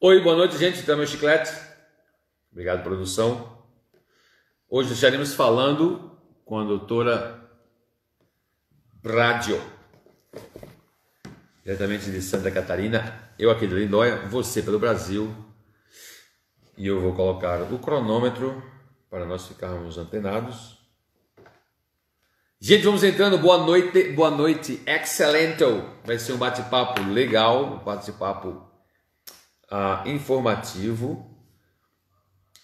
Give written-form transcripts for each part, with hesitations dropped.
Oi, boa noite, gente. Então, meu chiclete. Obrigado, produção. Hoje estaremos falando com a doutora Bradio, diretamente de Santa Catarina. Eu aqui de Lindóia, você pelo Brasil. E eu vou colocar o cronômetro para nós ficarmos antenados. Gente, vamos entrando. Boa noite, excelento. Vai ser um bate-papo legal, um bate-papo informativo,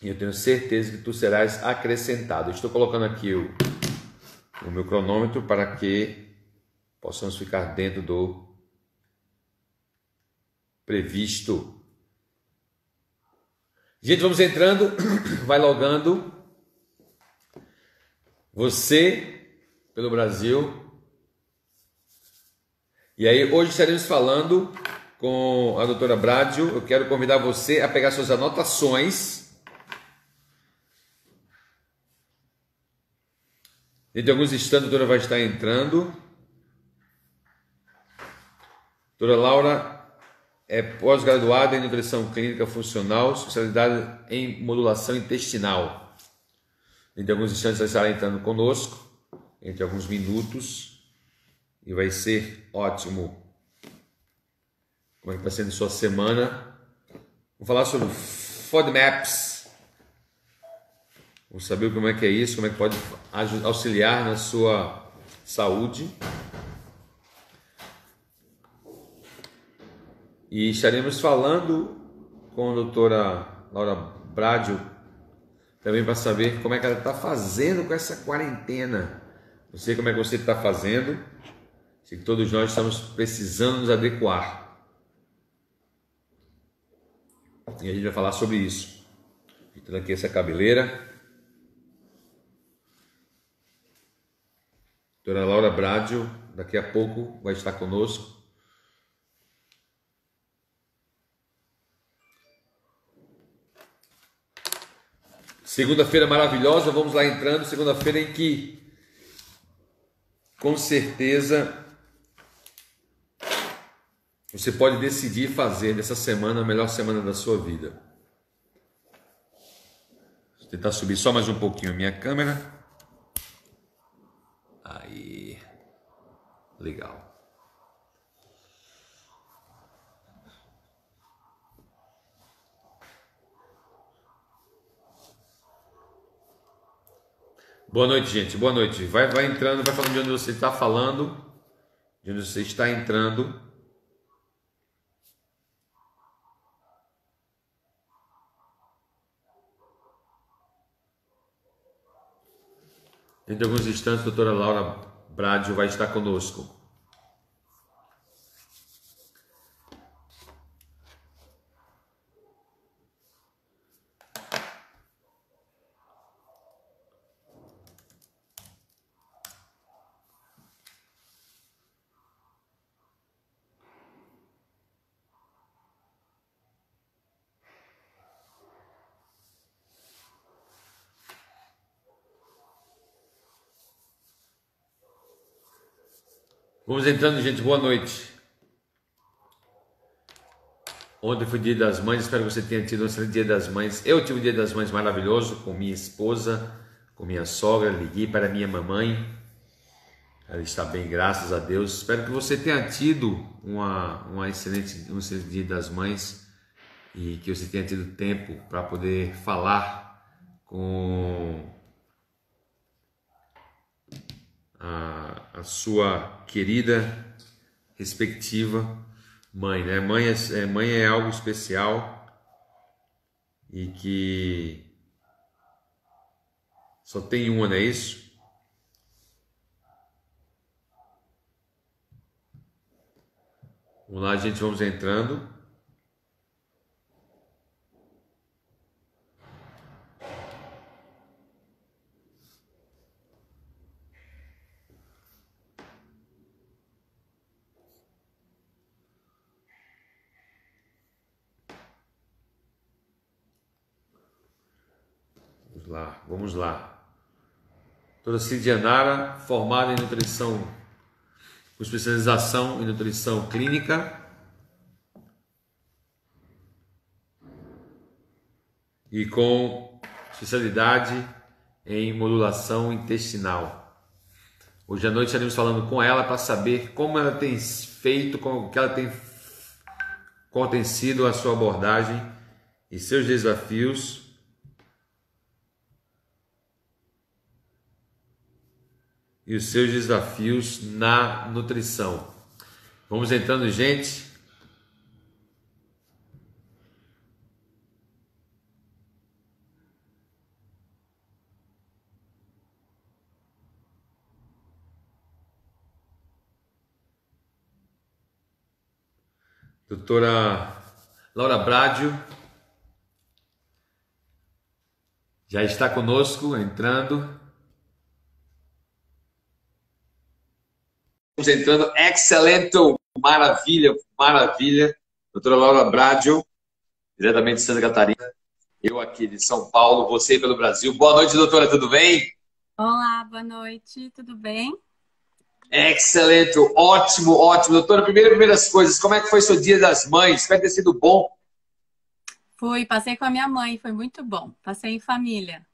e eu tenho certeza que tu serás acrescentado. Estou colocando aqui o meu cronômetro para que possamos ficar dentro do previsto. Gente, vamos entrando, vai logando. Você pelo Brasil. E aí, hoje estaremos falando com a doutora Bradio. Eu quero convidar você a pegar suas anotações. Dentro de alguns instantes a doutora vai estar entrando. Doutora Laura é pós-graduada em nutrição clínica funcional, especialidade em modulação intestinal. Dentro de alguns instantes ela estará entrando conosco, entre alguns minutos, e vai ser ótimo. Como é que está sendo a sua semana? Vamos falar sobre FODMAPs. Vamos saber como é que é isso, como é que pode auxiliar na sua saúde. E estaremos falando com a doutora Laura Bradio também para saber como é que ela está fazendo com essa quarentena. Não sei como é que você está fazendo. Sei que todos nós estamos precisando nos adequar. E a gente vai falar sobre isso. Então aqui essa cabeleira. Doutora Laura Bradio, daqui a pouco vai estar conosco. Segunda-feira maravilhosa, vamos lá entrando. Segunda-feira em que, com certeza, você pode decidir fazer dessa semana a melhor semana da sua vida. Vou tentar subir só mais um pouquinho a minha câmera. Aí. Legal. Boa noite, gente. Boa noite. Vai entrando, vai falando de onde você está falando, de onde você está entrando. Dentro de alguns instantes, a doutora Laura Bradio vai estar conosco. Vamos entrando, gente. Boa noite. Ontem foi Dia das Mães. Espero que você tenha tido um excelente Dia das Mães. Eu tive um Dia das Mães maravilhoso com minha esposa, com minha sogra. Liguei para minha mamãe. Ela está bem, graças a Deus. Espero que você tenha tido um excelente Dia das Mães e que você tenha tido tempo para poder falar com a sua querida, respectiva mãe, né? Mãe é algo especial e que só tem uma, não é isso? Vamos lá, gente, vamos entrando. Vamos lá. Doutora Cidianara, formada em nutrição, com especialização em nutrição clínica, e com especialidade em modulação intestinal. Hoje à noite estaremos falando com ela para saber como ela tem feito, qual tem sido a sua abordagem e seus desafios na nutrição. Vamos entrando, gente. Doutora Laura Bradio já está conosco, entrando. Estamos entrando, excelente, maravilha, maravilha. Doutora Laura Bradio, diretamente de Santa Catarina. Eu aqui de São Paulo, você pelo Brasil. Boa noite, doutora, tudo bem? Olá, boa noite, tudo bem? Excelente, ótimo, ótimo. Doutora, primeiras coisas, como é que foi seu Dia das Mães? Espero ter sido bom. Passei com a minha mãe, foi muito bom. Passei em família.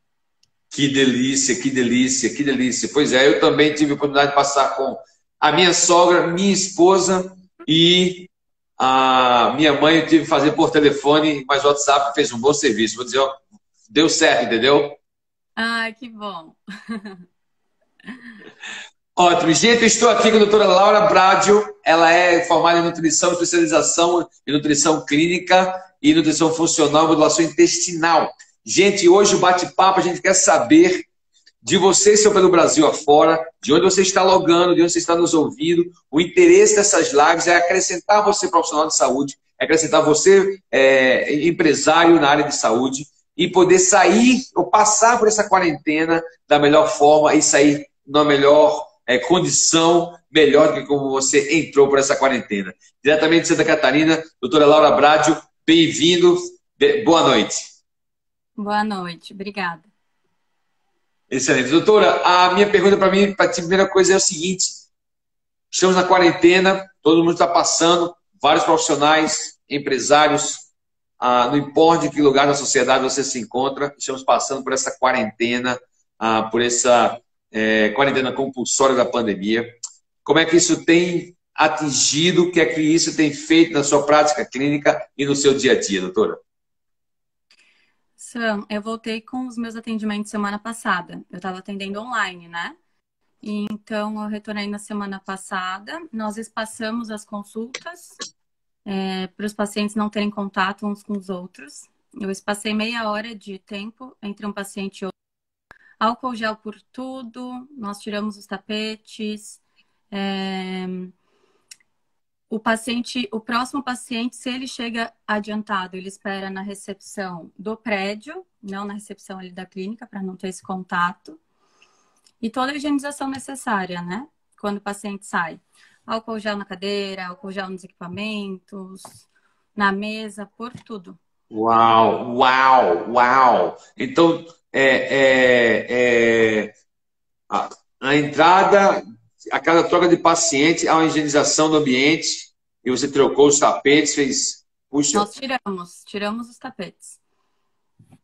Que delícia, que delícia, que delícia. Pois é, eu também tive a oportunidade de passar com a minha sogra, minha esposa e a minha mãe. Eu tive que fazer por telefone, mas o WhatsApp fez um bom serviço. Vou dizer, ó, deu certo, entendeu? Ah, que bom. Ótimo. Gente, eu estou aqui com a doutora Laura Bradio. Ela é formada em nutrição, especialização em nutrição clínica e nutrição funcional e modulação intestinal. Gente, hoje o bate-papo a gente quer saber de você, seu pelo Brasil afora, de onde você está logando, de onde você está nos ouvindo. O interesse dessas lives é acrescentar você profissional de saúde, é acrescentar você empresário na área de saúde e poder sair ou passar por essa quarentena da melhor forma e sair na melhor condição, melhor do que como você entrou por essa quarentena. Diretamente de Santa Catarina, doutora Laura Bradio, bem-vindo, boa noite. Boa noite, obrigada. Excelente. Doutora, a minha pergunta para mim, para ti, a primeira coisa é o seguinte: estamos na quarentena, todo mundo está passando, vários profissionais, empresários, não importa em que lugar da sociedade você se encontra, estamos passando por essa quarentena, por essa quarentena compulsória da pandemia. Como é que isso tem atingido, o que é que isso tem feito na sua prática clínica e no seu dia a dia, doutora? Sam, eu voltei com os meus atendimentos semana passada. Eu estava atendendo online, né? Então, eu retornei na semana passada. Nós espaçamos as consultas para os pacientes não terem contato uns com os outros. Eu espacei meia hora de tempo entre um paciente e outro. Álcool gel por tudo, nós tiramos os tapetes. O próximo paciente, se ele chega adiantado, ele espera na recepção do prédio, não na recepção ali da clínica, para não ter esse contato. E toda a higienização necessária, né? Quando o paciente sai. Álcool gel na cadeira, álcool gel nos equipamentos, na mesa, por tudo. Uau, uau, uau! Então, a entrada, a cada troca de paciente, há uma higienização do ambiente, e você trocou os tapetes, fez... Puxa, Nós tiramos os tapetes.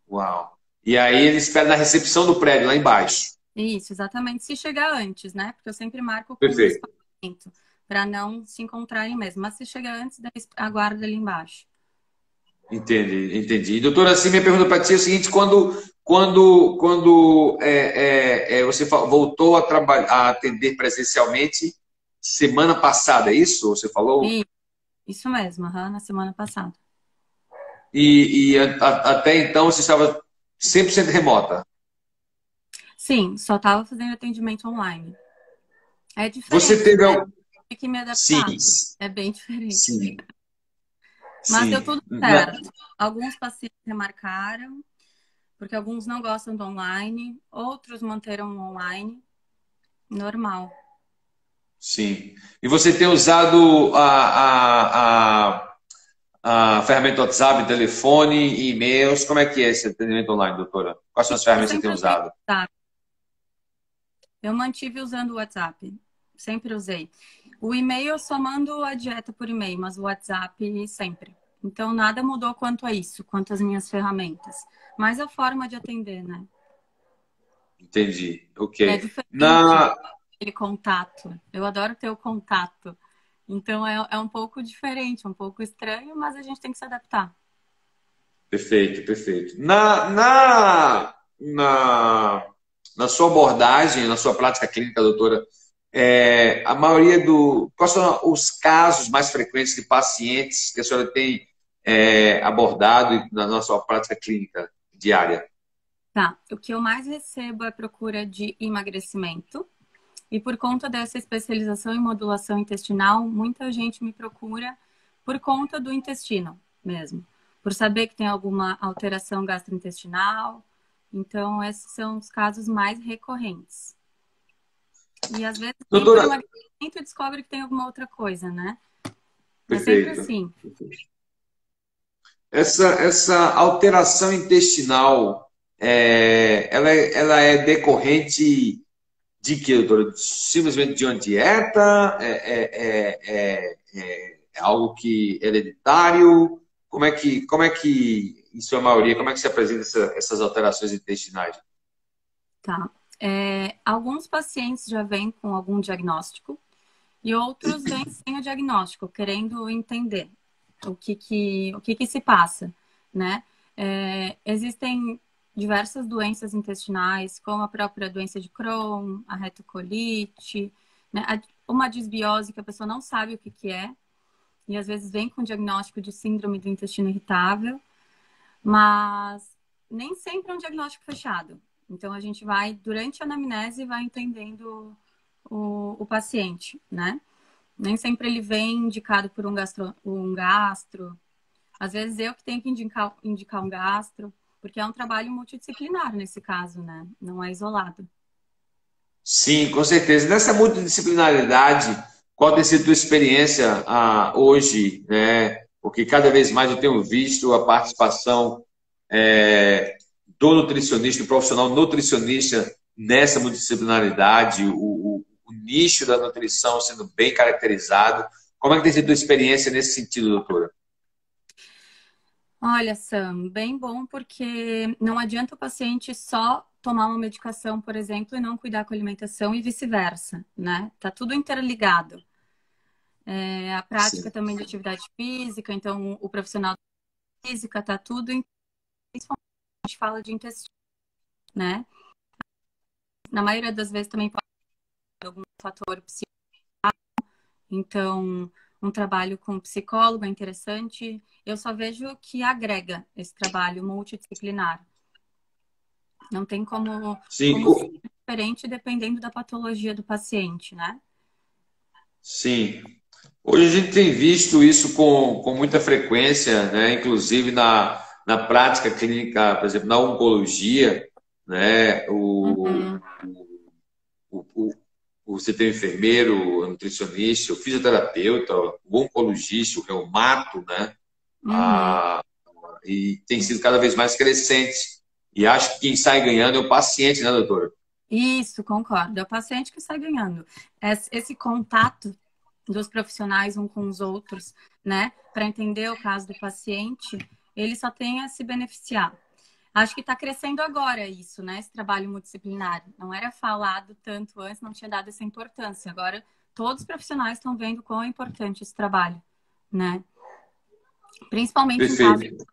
uau! E aí ele espera na recepção do prédio, lá embaixo. Isso, exatamente. Se chegar antes, né? Porque eu sempre marco com o Perfeito. espaçamento, para não se encontrarem mesmo. Mas se chegar antes, daí aguarda ali embaixo. Entendi, entendi. Doutora, assim, minha pergunta para ti é o seguinte: quando você voltou a trabalhar, a atender presencialmente semana passada, é isso? Você falou? Isso mesmo, na semana passada. Até então você estava 100% remota? Sim, só estava fazendo atendimento online. É Você diferente, teve né? algum... Tem que me Sim, adaptar. É bem diferente. sim, Mas deu sim. tudo certo. Alguns pacientes remarcaram, porque alguns não gostam do online, outros manteram o online. Normal. Sim. E você tem usado a ferramenta WhatsApp, telefone, e-mails? Como é que é esse atendimento online, doutora? Quais são as Eu ferramentas que você tem sempre usei o usado? WhatsApp. Eu mantive usando o WhatsApp. Sempre usei. O e-mail eu só mando a dieta por e-mail, mas o WhatsApp sempre. Então, nada mudou quanto a isso, quanto às minhas ferramentas. Mas a forma de atender, né? Entendi. É Ok. diferente aquele contato. Eu adoro ter o contato. Então, é um pouco diferente, um pouco estranho, mas a gente tem que se adaptar. Perfeito, perfeito. Na sua abordagem, na sua prática clínica, doutora, a maioria quais são os casos mais frequentes de pacientes que a senhora tem abordado na sua prática clínica diária? Tá. O que eu mais recebo é procura de emagrecimento. E por conta dessa especialização em modulação intestinal, muita gente me procura por conta do intestino mesmo. Por saber que tem alguma alteração gastrointestinal. Então, esses são os casos mais recorrentes. E às vezes vem por Doutora, emagrecimento e descobre que tem alguma outra coisa, né? É sempre perfeito. assim. Essa alteração intestinal, ela é decorrente de quê, doutora? Simplesmente de uma dieta? É algo que é hereditário? Como é que, em sua maioria, como é que se apresenta essas alterações intestinais? Tá. Alguns pacientes já vêm com algum diagnóstico e outros vêm sem o diagnóstico, querendo entender o que se passa, né? Existem diversas doenças intestinais, como a própria doença de Crohn, a retocolite, né? Uma disbiose que a pessoa não sabe o que é, e às vezes vem com diagnóstico de síndrome do intestino irritável, mas nem sempre é um diagnóstico fechado. Então a gente vai, durante a anamnese, vai entendendo o paciente, né? Nem sempre ele vem indicado por um gastro. Às vezes eu que tenho que indicar um gastro, porque é um trabalho multidisciplinar nesse caso, né? Não é isolado. Sim, com certeza. Nessa multidisciplinaridade, qual tem sido a tua experiência hoje, né? Porque cada vez mais eu tenho visto a participação do nutricionista, do profissional nutricionista nessa multidisciplinaridade, o nicho da nutrição sendo bem caracterizado. Como é que tem sido a tua experiência nesse sentido, doutora? Olha, Sam, bem bom porque não adianta o paciente só tomar uma medicação, por exemplo, e não cuidar com a alimentação e vice-versa, né? Tá tudo interligado. A prática Sim. também de atividade física, então o profissional de física tá tudo, principalmente a gente fala de intestino, né? Na maioria das vezes também pode ter algum fator psicológico, então um trabalho com psicólogo é interessante. Eu só vejo que agrega esse trabalho multidisciplinar. Não tem Sim, como ser diferente dependendo da patologia do paciente, né? sim. Hoje a gente tem visto isso com muita frequência, né? Inclusive na prática clínica, por exemplo, na oncologia, né? Uhum, O, o, você tem o enfermeiro, o nutricionista, o fisioterapeuta, o oncologista, o reumato, né? uhum. Ah, e tem sido cada vez mais crescente. E acho que quem sai ganhando é o paciente, né, doutor? Isso, concordo. É o paciente que sai ganhando. Esse contato dos profissionais um com os outros, né, para entender o caso do paciente, ele só tem a se beneficiar. Acho que está crescendo agora isso, né, esse trabalho multidisciplinar. Não era falado tanto antes, não tinha dado essa importância. Agora, todos os profissionais estão vendo quão é importante esse trabalho, né? Principalmente em casos Perfeito.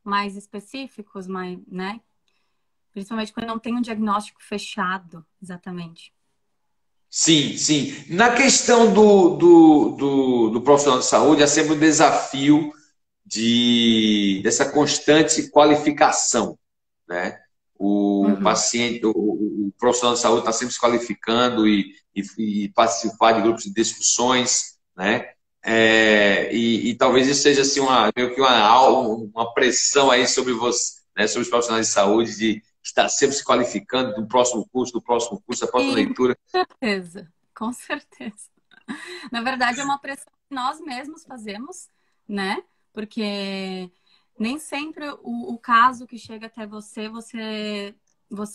mais específicos, né? Principalmente quando não tem um diagnóstico fechado, exatamente. Sim, sim. Na questão do profissional de saúde, há sempre um desafio dessa constante qualificação, né? O Uhum. paciente, o profissional de saúde está sempre se qualificando e participar de grupos de discussões, né? E talvez isso seja assim meio que uma pressão aí sobre você, né? Sobre os profissionais de saúde de estar sempre se qualificando do próximo curso, da próxima Sim, leitura. com certeza, com certeza. Na verdade, é uma pressão que nós mesmos fazemos, né? Porque nem sempre o caso que chega até você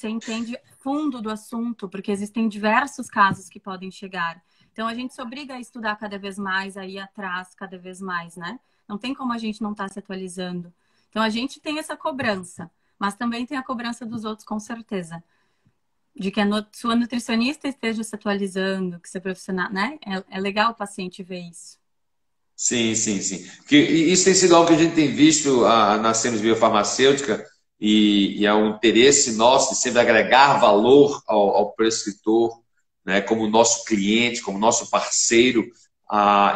entende fundo do assunto, porque existem diversos casos que podem chegar. Então a gente se obriga a estudar cada vez mais, a ir atrás cada vez mais, né? Não tem como a gente não estar se atualizando. Então a gente tem essa cobrança, mas também tem a cobrança dos outros, com certeza. De que a sua nutricionista esteja se atualizando, que seu profissional, né? É legal o paciente ver isso. Sim, sim, sim. Porque isso tem sido algo que a gente tem visto na Semos Biofarmacêutica e é um interesse nosso de sempre agregar valor ao prescritor, né, como nosso cliente, como nosso parceiro.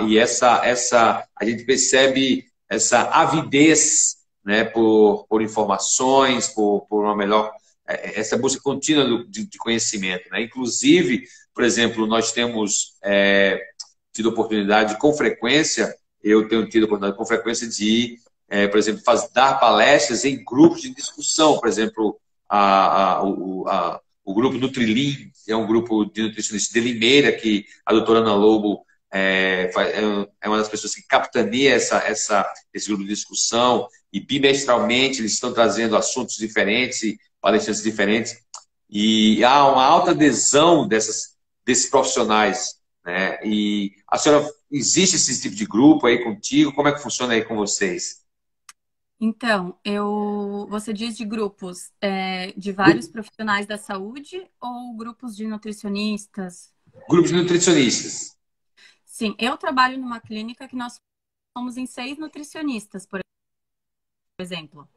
E a gente percebe essa avidez, né, por informações, por uma melhor, essa busca contínua de conhecimento, né? Inclusive, por exemplo, nós temos tido oportunidade com frequência, eu tenho tido oportunidade com frequência de, por exemplo, dar palestras em grupos de discussão. Por exemplo, o grupo Nutrilim é um grupo de nutricionistas de Limeira, que a doutora Ana Lobo é uma das pessoas que capitaneia esse grupo de discussão, e bimestralmente eles estão trazendo assuntos diferentes e palestrantes diferentes, e há uma alta adesão desses profissionais, né? E a senhora, existe esse tipo de grupo aí contigo? Como é que funciona aí com vocês? Então, você diz de grupos de vários profissionais da saúde ou grupos de nutricionistas? Grupos de nutricionistas. Sim, eu trabalho numa clínica que nós somos em 6 nutricionistas, por exemplo.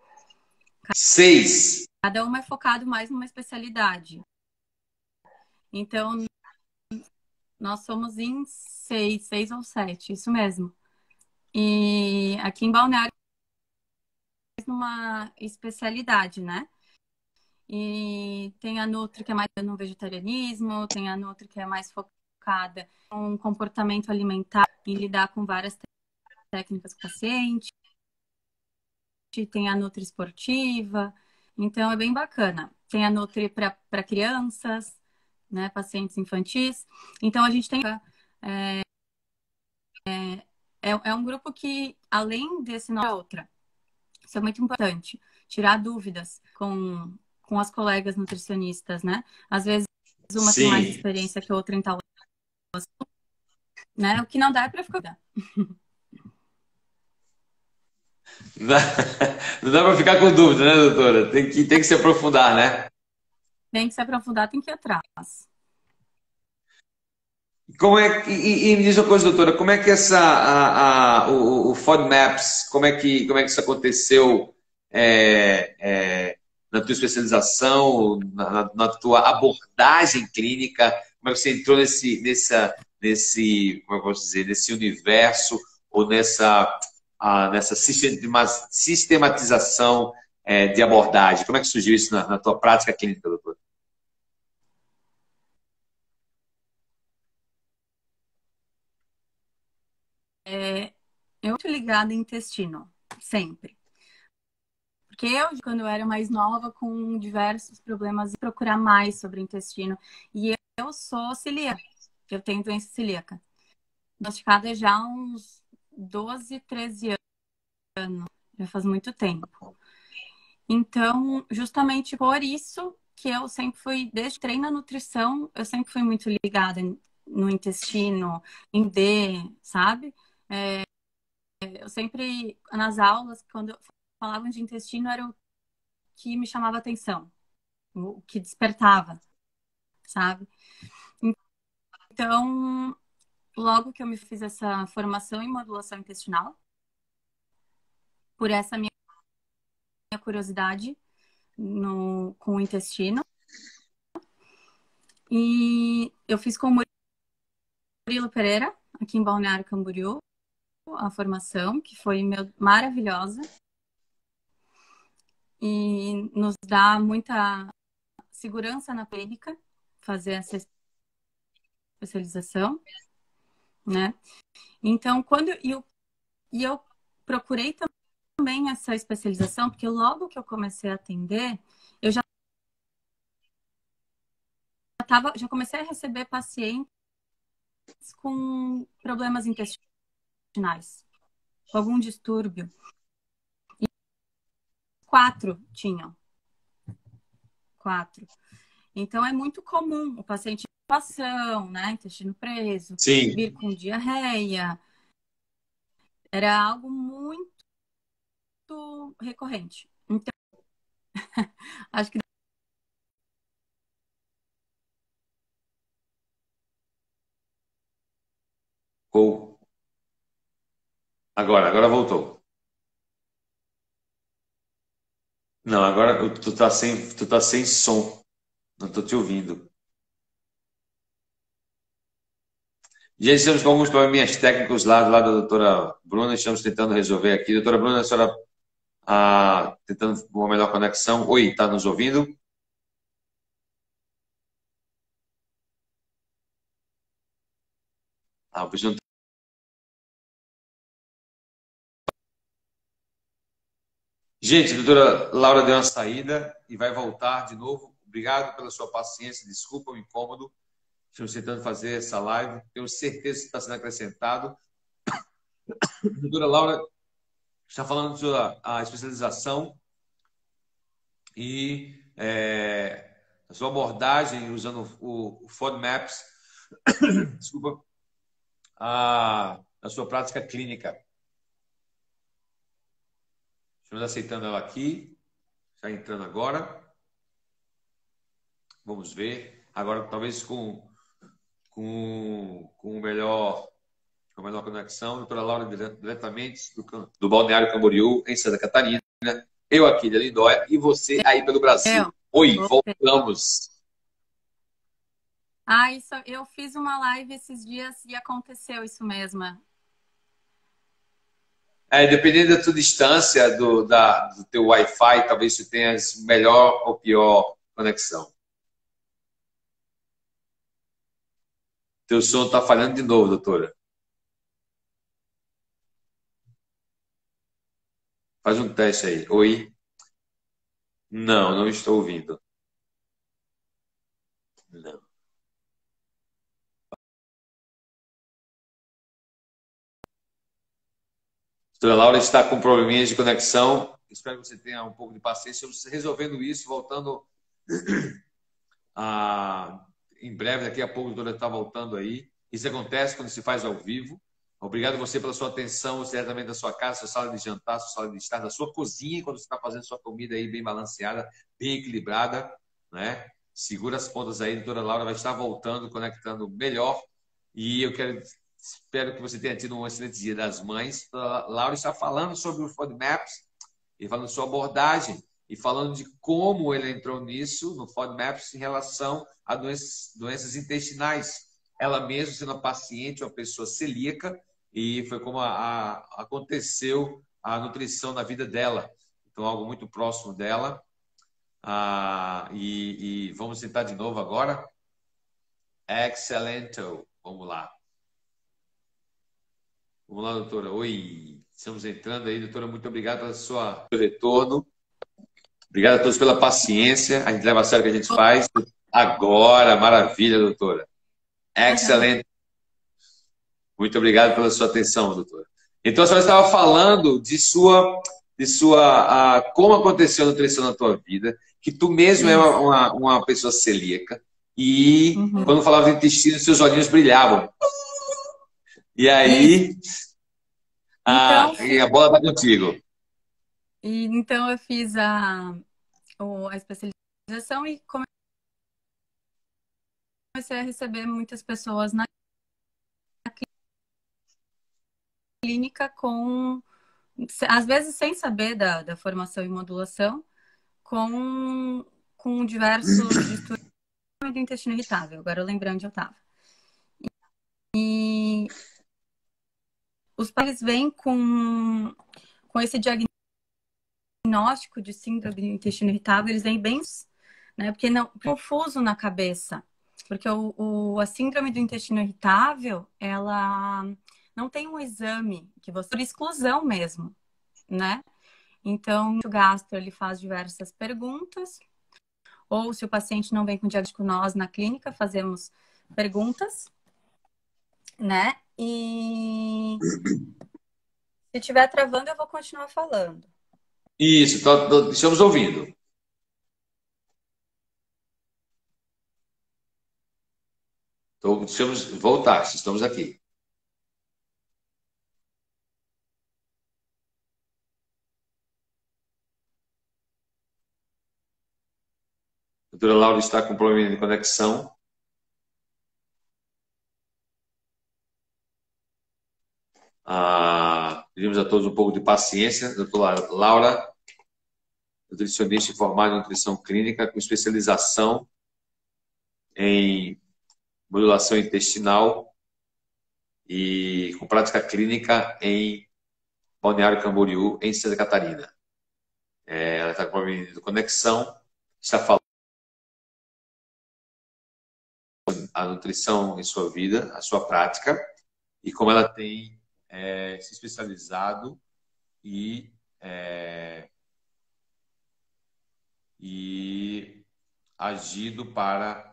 6. Cada uma é focado mais numa especialidade. Então, nós somos em 6 ou 7, isso mesmo. E aqui em Balneário, numa especialidade, né? E tem a Nutri, que é mais no vegetarianismo, tem a Nutri, que é mais focada em comportamento alimentar e lidar com várias técnicas com o paciente. Tem a Nutri esportiva, então é bem bacana. Tem a Nutri para crianças, né, pacientes infantis. Então a gente tem é um grupo que, além desse, não é outra. Isso é muito importante. Tirar dúvidas com as colegas nutricionistas, né? Às vezes uma tem mais Sim. experiência que a outra em tal, né? O que não dá é para ficar. Não dá para ficar com dúvida, né, doutora? Tem que se aprofundar, né? Tem que se aprofundar, tem que ir atrás. E me diz uma coisa, doutora, como é que o FODMAPs, como é que isso aconteceu na tua especialização, na tua abordagem clínica? Como é que você entrou como é que eu posso dizer, nesse universo ou nessa sistematização de abordagem? Como é que surgiu isso na tua prática clínica, doutora? Eu muito ligada em intestino, sempre. Porque eu, quando eu era mais nova, com diversos problemas, ia procurar mais sobre o intestino. E eu sou celíaca. Eu tenho doença celíaca. Diagnosticada já há uns 12, 13 anos. Já faz muito tempo. Então, justamente por isso que eu sempre fui, desde treino na nutrição, eu sempre fui muito ligada no intestino, em D, sabe? Eu sempre, nas aulas, quando falavam de intestino, era o que me chamava atenção, o que despertava, sabe? Então, logo que eu me fiz essa formação em modulação intestinal, por essa minha curiosidade com o intestino, e eu fiz com o Murilo Pereira, aqui em Balneário Camboriú, a formação, que foi maravilhosa e nos dá muita segurança na clínica fazer essa especialização, né? Então, eu procurei também essa especialização, porque logo que eu comecei a atender, eu já comecei a receber pacientes com problemas intestinais, com algum distúrbio. 4 tinham. 4. Então, é muito comum o paciente constipação, né? Intestino preso, vir Sim. com diarreia. Era algo muito recorrente. Então, acho que Ou agora voltou. Não, agora tu tá sem som. Não tô te ouvindo. Já estamos com alguns probleminhas técnicos lá da doutora Bruna, estamos tentando resolver aqui. Doutora Bruna, a senhora tentando uma melhor conexão. Oi, tá nos ouvindo? O pessoal Gente, a doutora Laura deu uma saída e vai voltar de novo. Obrigado pela sua paciência, desculpa o incômodo. Estamos tentando fazer essa live. Tenho certeza que está sendo acrescentado. A doutora Laura está falando sobre a especialização e a sua abordagem usando o FODMAPs, desculpa, a sua prática clínica. Estamos aceitando ela aqui. Está entrando agora. Vamos ver. Agora, talvez com melhor conexão. Doutora Laura, diretamente do Balneário Camboriú, em Santa Catarina. Eu aqui de Lindóia e você aí pelo Brasil. Oi, voltamos. isso, eu fiz uma live esses dias e aconteceu isso mesmo. Dependendo da tua distância do teu Wi-Fi, talvez você tenha melhor ou pior conexão. Teu som está falhando de novo, doutora. Faz um teste aí. Oi? Não, não estou ouvindo. Não. A doutora Laura está com probleminhas de conexão. Espero que você tenha um pouco de paciência. Estamos resolvendo isso, voltando em breve, daqui a pouco a doutora está voltando aí. Isso acontece quando se faz ao vivo. Obrigado a você pela sua atenção, diretamente da sua casa, sua sala de jantar, sua sala de estar, da sua cozinha, quando você está fazendo sua comida aí bem balanceada, bem equilibrada, né? Segura as pontas aí, a doutora Laura vai estar voltando, conectando melhor. E espero que você tenha tido um excelente Dia das Mães. A Laura está falando sobre o FODMAPs e falando sua abordagem e falando de como ele entrou nisso, no FODMAPs, em relação a doenças intestinais. Ela mesma sendo uma paciente, uma pessoa celíaca, e foi como aconteceu a nutrição na vida dela. Então, algo muito próximo dela. E vamos tentar de novo agora. Excelente. Vamos lá. Vamos lá, doutora. Oi, estamos entrando aí. Doutora, muito obrigado pelo seu retorno. Obrigado a todos pela paciência. A gente leva a sério o que a gente faz. Agora, maravilha, doutora. Excelente. Muito obrigado pela sua atenção, doutora. Então, a senhora estava falando de como aconteceu a nutrição na tua vida, que tu mesmo é uma pessoa celíaca, e quando falava de intestino, seus olhinhos brilhavam. E aí, e a bola está contigo. Então, eu fiz a especialização e comecei a receber muitas pessoas na clínica às vezes sem saber da formação em modulação, com diversos distúrbios do intestino irritável. Agora eu lembrando onde eu estava. E os pais vêm com esse diagnóstico de síndrome do intestino irritável, eles vêm bem, né? Porque não confuso na cabeça. Porque a síndrome do intestino irritável, ela não tem um exame que você por exclusão mesmo, né? Então, o gastro ele faz diversas perguntas, ou se o paciente não vem com diagnóstico, nós na clínica fazemos perguntas, né? E se estiver travando, eu vou continuar falando. Isso, estamos ouvindo. Deixamos voltar, estamos aqui. A doutora Laura está com problema de conexão. Pedimos a todos um pouco de paciência. Doutora Laura, nutricionista formada em nutrição clínica, com especialização em modulação intestinal e com prática clínica em Balneário Camboriú, em Santa Catarina. Ela está com problema de conexão, está falando a nutrição em sua vida, a sua prática, e como ela tem se especializado e agido para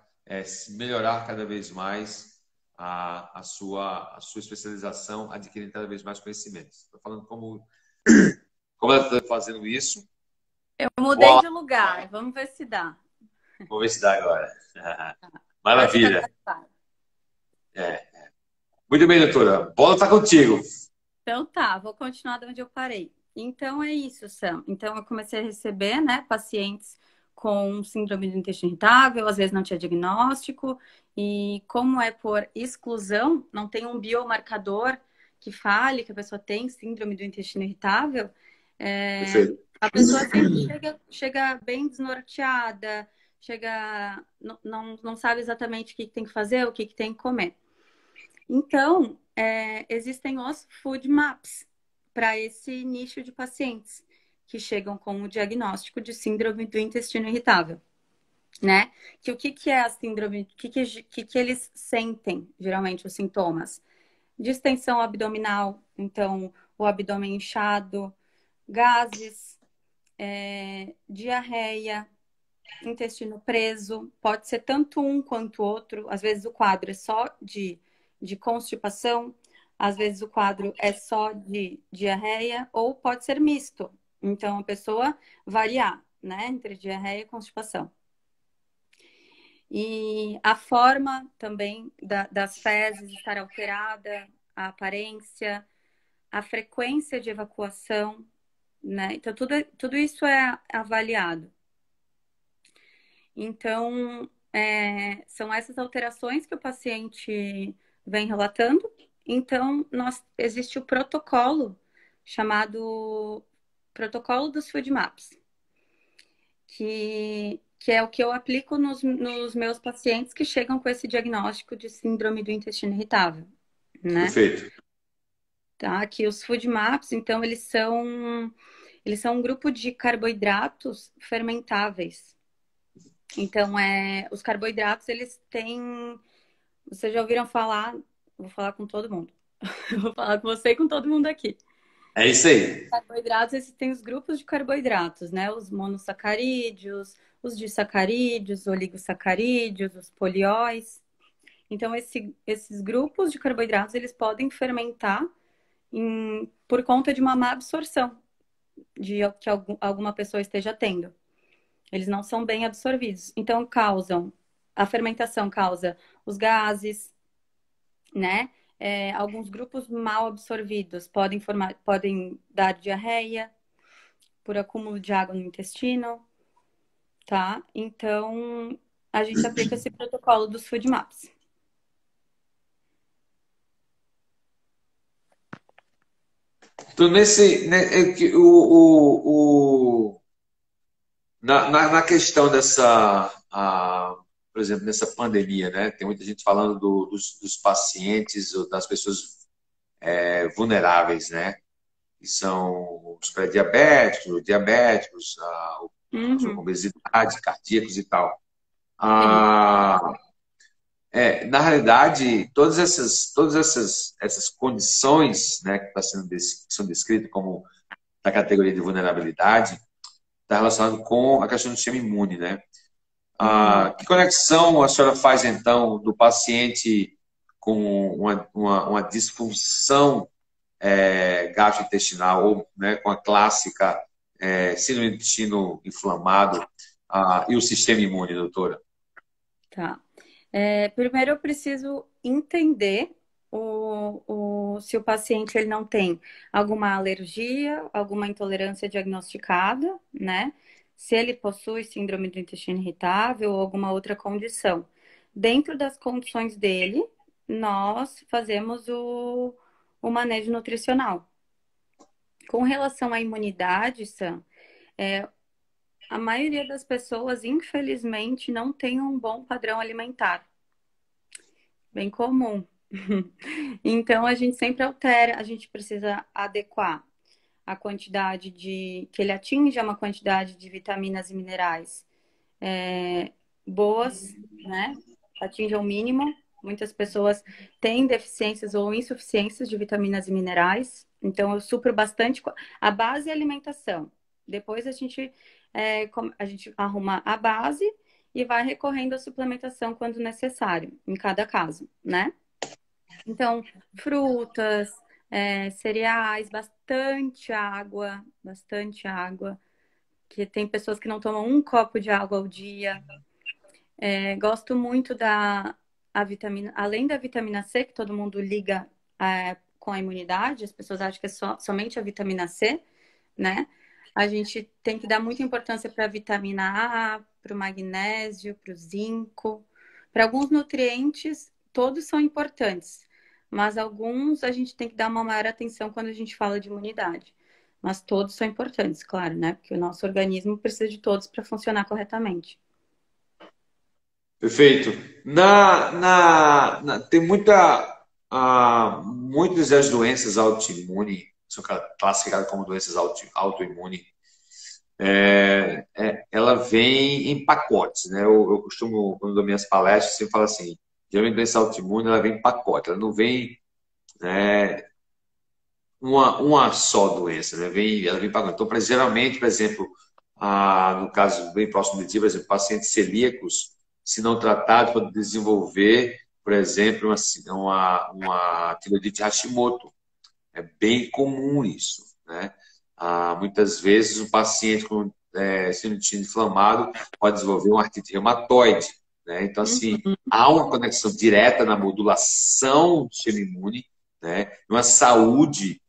melhorar cada vez mais a sua especialização, adquirindo cada vez mais conhecimentos. Estou falando como ela está fazendo isso. Eu mudei de lugar, vamos ver se dá. Vamos ver se dá agora. Maravilha. Muito bem, doutora. A bola está contigo. Então tá, vou continuar de onde eu parei. Então é isso, Sam. Então eu comecei a receber, né, pacientes com síndrome do intestino irritável, às vezes não tinha diagnóstico, e como é por exclusão, não tem um biomarcador que fale que a pessoa tem síndrome do intestino irritável, a pessoa sempre chega bem desnorteada, não sabe exatamente o que tem que fazer, o que tem que comer. Então, existem os food maps para esse nicho de pacientes que chegam com o diagnóstico de síndrome do intestino irritável, né? O que é a síndrome? O que eles sentem, geralmente, os sintomas? Distensão abdominal, então, o abdômen inchado, gases, diarreia, intestino preso, pode ser tanto um quanto o outro. Às vezes o quadro é só de constipação, às vezes o quadro é só de diarreia, ou pode ser misto. Então, a pessoa variar, né, entre diarreia e constipação. E a forma também das fezes estar alterada, a aparência, a frequência de evacuação, né? Então, tudo isso é avaliado. Então, são essas alterações que o paciente vem relatando. Então, existe o protocolo chamado Protocolo dos Food Maps, que é o que eu aplico nos meus pacientes que chegam com esse diagnóstico de síndrome do intestino irritável, né? Perfeito. Tá? Que os Food Maps, então, eles são um grupo de carboidratos fermentáveis. Então, os carboidratos, eles têm... Vocês já ouviram falar? Vou falar com todo mundo. Vou falar com você e com todo mundo aqui. É isso aí. Carboidratos, existem os grupos de carboidratos, né? Os monossacarídeos, os disacarídeos, os oligosacarídeos, os polióis. Então, esses grupos de carboidratos, eles podem fermentar por conta de uma má absorção que alguma pessoa esteja tendo. Eles não são bem absorvidos. Então, a fermentação causa os gases, né? Alguns grupos mal absorvidos podem dar diarreia por acúmulo de água no intestino, tá? Então, a gente aplica esse protocolo dos Food Maps. Então, na questão dessa, por exemplo, nessa pandemia, né? Tem muita gente falando dos pacientes ou das pessoas vulneráveis, né? Que são os pré-diabéticos, diabéticos, com obesidade, cardíacos e tal. Na realidade, todas essas condições, né, que são descritas como da categoria de vulnerabilidade, está relacionado com a questão do sistema imune, né? Que conexão a senhora faz, então, do paciente com uma disfunção gastrointestinal, ou, né, com a clássica síndrome do intestino inflamado, e o sistema imune, doutora? Tá. Primeiro eu preciso entender se o paciente ele não tem alguma alergia, alguma intolerância diagnosticada, né? Se ele possui síndrome do intestino irritável ou alguma outra condição. Dentro das condições dele, nós fazemos o manejo nutricional. Com relação à imunidade, Sam, a maioria das pessoas, infelizmente, não tem um bom padrão alimentar. Bem comum. Então, a gente sempre altera, a gente precisa adequar a quantidade que ele atinja uma quantidade de vitaminas e minerais boas, né? Atinja o mínimo. Muitas pessoas têm deficiências ou insuficiências de vitaminas e minerais. Então, eu supro bastante. A base é a alimentação. Depois a gente arruma a base e vai recorrendo à suplementação quando necessário, em cada caso, né? Então, frutas, cereais, bastante água, que tem pessoas que não tomam um copo de água ao dia. Gosto muito a vitamina, além da vitamina C, que todo mundo liga com a imunidade, as pessoas acham que é somente a vitamina C, né? A gente tem que dar muita importância para a vitamina A, para o magnésio, para o zinco. Para alguns nutrientes, todos são importantes, mas alguns a gente tem que dar uma maior atenção quando a gente fala de imunidade. Mas todos são importantes, claro, né? Porque o nosso organismo precisa de todos para funcionar corretamente. Perfeito. Tem muitas das doenças autoimunes são classificadas como doenças autoimunes. Ela vem em pacotes, né? Eu costumo, quando dou minhas palestras, sempre falo assim, geralmente doença autoimune ela vem em pacote, ela não vem, né, uma só doença, né? Ela vem em pacote. Então, geralmente, por exemplo, no caso bem próximo de ti, por exemplo, pacientes celíacos, se não tratados, podem desenvolver, por exemplo, uma tiroidite Hashimoto. É bem comum isso, né? Muitas vezes um paciente com síndrome do intestino inflamado pode desenvolver uma artrite reumatoide, né? Então, assim, há uma conexão direta na modulação do sistema imune, né? Uma saúde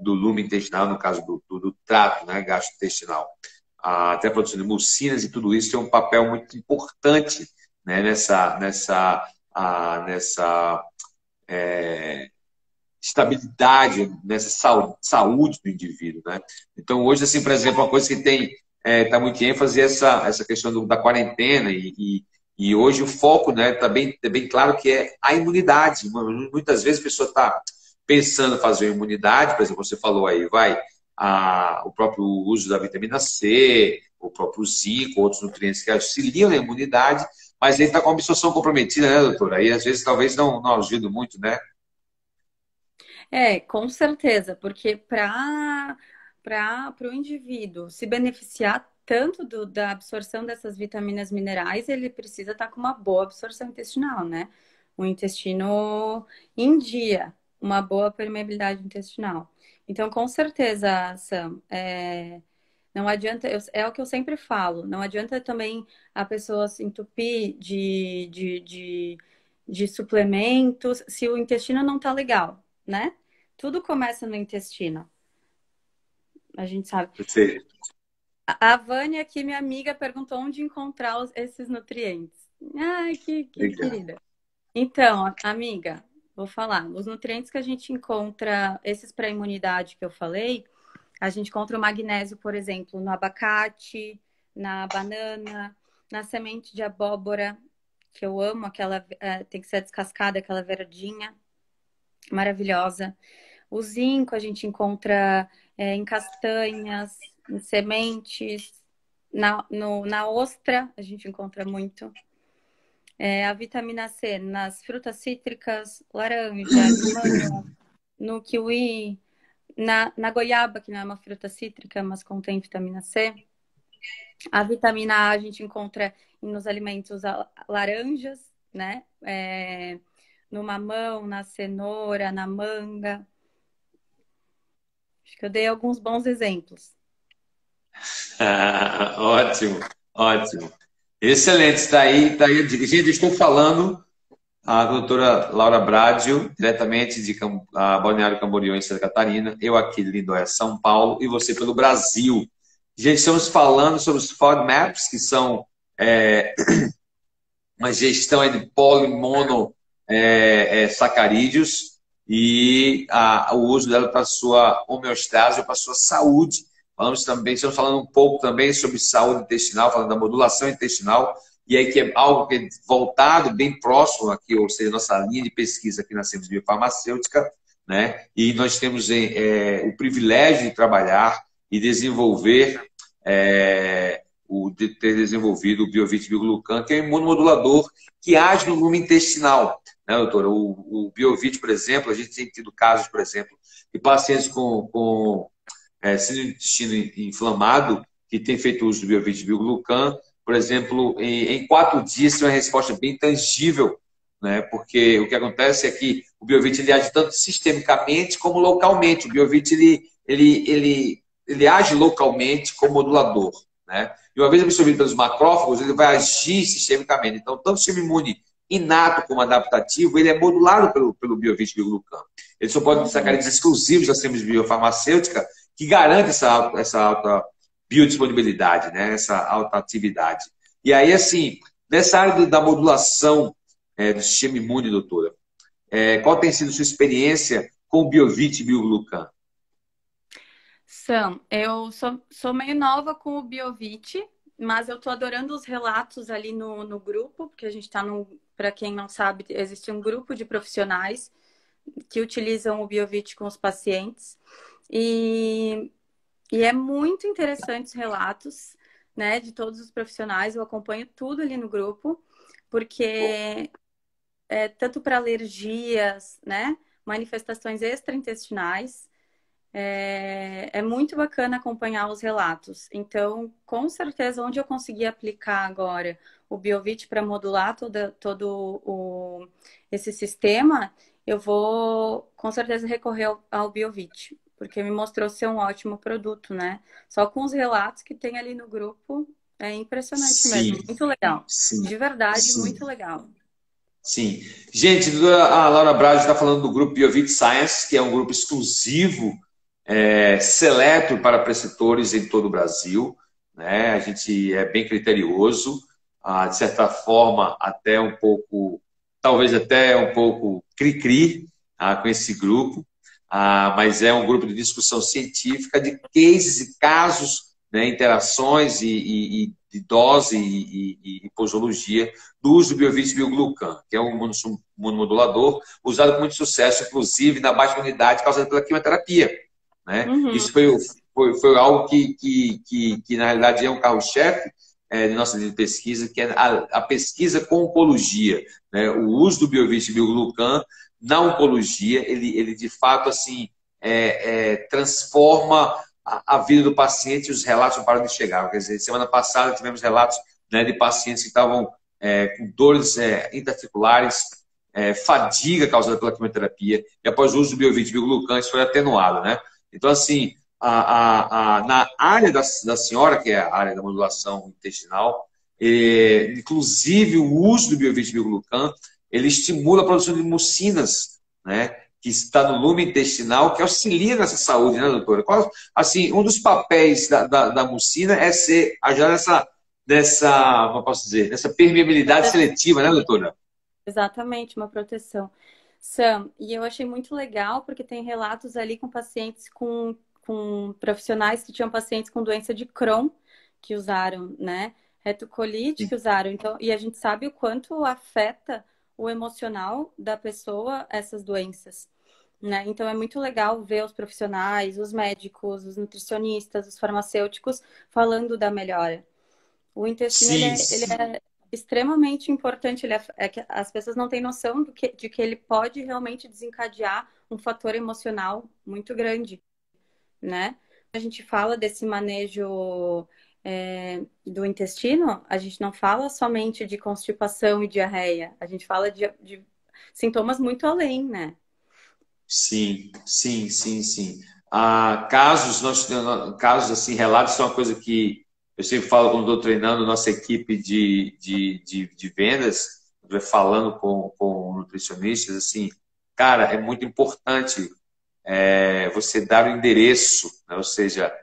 do lume intestinal, no caso do trato, né, gastrointestinal. Até a produção de mucinas e tudo isso tem um papel muito importante, né, nessa estabilidade, nessa saúde do indivíduo, né? Então, hoje, assim, por exemplo, uma coisa que tá muito em ênfase é essa questão da quarentena e hoje o foco, né, tá bem claro que é a imunidade. Muitas vezes a pessoa está pensando em fazer imunidade, por exemplo, você falou aí, o próprio uso da vitamina C, o próprio zinco, outros nutrientes que auxiliam na imunidade, mas ele está com a absorção comprometida, né, doutora? Aí, às vezes, talvez não ajude muito, né? Com certeza, porque para o indivíduo se beneficiar tanto da absorção dessas vitaminas minerais, ele precisa estar com uma boa absorção intestinal, né? O intestino em dia, uma boa permeabilidade intestinal. Então, com certeza, Sam, não adianta, é o que eu sempre falo, não adianta também a pessoa se entupir de suplementos se o intestino não tá legal, né? Tudo começa no intestino. A gente sabe. Perfeito. A Vânia aqui, minha amiga, perguntou onde encontrar esses nutrientes. Ai, que querida. Então, amiga, vou falar. Os nutrientes que a gente encontra, esses para imunidade que eu falei, a gente encontra o magnésio, por exemplo, no abacate, na banana, na semente de abóbora, que eu amo, aquela tem que ser descascada, aquela verdinha, maravilhosa. O zinco a gente encontra em castanhas, em sementes, na ostra a gente encontra muito. A vitamina C nas frutas cítricas, laranja, limão, no kiwi, na goiaba, que não é uma fruta cítrica, mas contém vitamina C. A vitamina A gente encontra nos alimentos laranjas, né? No mamão, na cenoura, na manga. Acho que eu dei alguns bons exemplos. Ótimo, ótimo. Excelente, está aí a dica. Gente, estou falando A doutora Laura Bradio, diretamente de Balneário Camboriú, em Santa Catarina, eu aqui de Lindóia, São Paulo, e você pelo Brasil. Gente, estamos falando sobre os FODMAPs, que são uma gestão aí de polimono sacarídeos e o uso dela para a sua homeostase, para a sua saúde. Estamos falando um pouco também sobre saúde intestinal, falando da modulação intestinal, e aí que é algo que é voltado bem próximo aqui, ou seja, nossa linha de pesquisa aqui na Siemens Biofarmacêutica, né? E nós temos o privilégio de trabalhar e desenvolver, de ter desenvolvido o Biovit Bioglucan, que é um imunomodulador que age no lume intestinal, né, doutora? O Biovit, por exemplo, a gente tem tido casos, por exemplo, de pacientes com síndrome do intestino inflamado, que tem feito uso do Biovit Bioglucan, por exemplo, em 4 dias tem uma resposta bem tangível, né? Porque o que acontece é que o Biovit ele age tanto sistemicamente como localmente. O Biovit ele age localmente como modulador, né? E uma vez absorvido pelos macrófagos, ele vai agir sistemicamente. Então, tanto o sistema imune inato como adaptativo, ele é modulado pelo Biovit Bioglucan. Ele só pode ter sacarídeos exclusivos da Siemens Biofarmacêutica, que garante essa alta biodisponibilidade, né? Essa alta atividade. E aí, assim, nessa área da modulação do sistema imune, doutora, qual tem sido a sua experiência com o Biovit Bioglucan? Sam, eu sou meio nova com o Biovit, mas eu tô adorando os relatos ali no grupo, porque a gente está para quem não sabe, existe um grupo de profissionais que utilizam o Biovit com os pacientes. E é muito interessante os relatos, né, de todos os profissionais. Eu acompanho tudo ali no grupo, porque tanto para alergias, né, manifestações extraintestinais, é muito bacana acompanhar os relatos. Então, com certeza, onde eu conseguir aplicar agora o Biovit para modular todo esse sistema, eu vou com certeza recorrer ao Biovit, porque me mostrou ser um ótimo produto, né? Só com os relatos que tem ali no grupo, é impressionante mesmo. Muito legal. Sim, De verdade, sim. muito legal. Sim. Gente, a Laura Braz está falando do grupo Biovit Science, que é um grupo exclusivo, seleto para preceptores em todo o Brasil, né? A gente é bem criterioso, de certa forma, até um pouco, talvez até um pouco cri-cri com esse grupo, mas é um grupo de discussão científica de cases e casos, né, interações e de dose e posologia do uso do Biovit Bioglucan, que é um imunomodulador usado com muito sucesso, inclusive na baixa imunidade causada pela quimioterapia, né? Isso foi algo que, na realidade, é um carro-chefe de nossa linha de pesquisa, que é a pesquisa com oncologia, né? O uso do Biovit Bioglucan na oncologia, ele de fato assim, transforma a vida do paciente e os relatos não param de chegar. Quer dizer, semana passada tivemos relatos, né, de pacientes que estavam com dores intraarticulares, fadiga causada pela quimioterapia, e após o uso do Biovit Bioglucan isso foi atenuado, né? Então, assim, na área da senhora, que é a área da modulação intestinal, inclusive o uso do Biovit Bioglucan, ele estimula a produção de mucinas, né, que está no lume intestinal, que auxilia nessa saúde, né, doutora? Assim, um dos papéis da mucina é ajudar como eu posso dizer, nessa permeabilidade seletiva, né, doutora? Exatamente, uma proteção. Sam, e eu achei muito legal porque tem relatos ali com pacientes, com profissionais que tinham pacientes com doença de Crohn que usaram, né? Retocolite que usaram. Então, e a gente sabe o quanto afeta o emocional da pessoa essas doenças, né? Então é muito legal ver os profissionais, os médicos, os nutricionistas, os farmacêuticos falando da melhora. O intestino ele é extremamente importante. Que as pessoas não têm noção de que ele pode realmente desencadear um fator emocional muito grande, né? A gente fala desse manejo do intestino, a gente não fala somente de constipação e diarreia, a gente fala de sintomas muito além, né? Sim. Casos assim, relatos são uma coisa que eu sempre falo quando estou treinando nossa equipe de vendas. falando com nutricionistas, assim, cara, é muito importante você dar o endereço, né? Ou seja,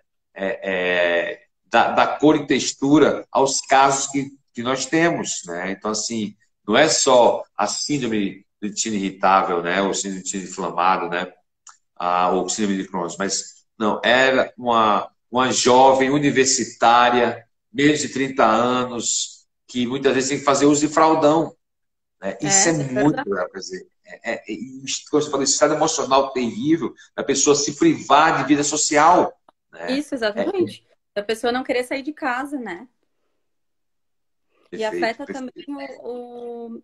da cor e textura aos casos que nós temos, né? Então, assim, não é só a síndrome do intestino irritável, né? Ou síndrome do intestino inflamado, né? Ou síndrome de Crohn, mas não, era uma jovem universitária, menos de 30 anos, que muitas vezes tem que fazer uso de fraldão, né? Isso é muito, quer dizer, como você falou, esse estado emocional terrível da pessoa se privar de vida social, né? Isso, exatamente. Da pessoa não querer sair de casa, né? E Perfeito, afeta também perfeito.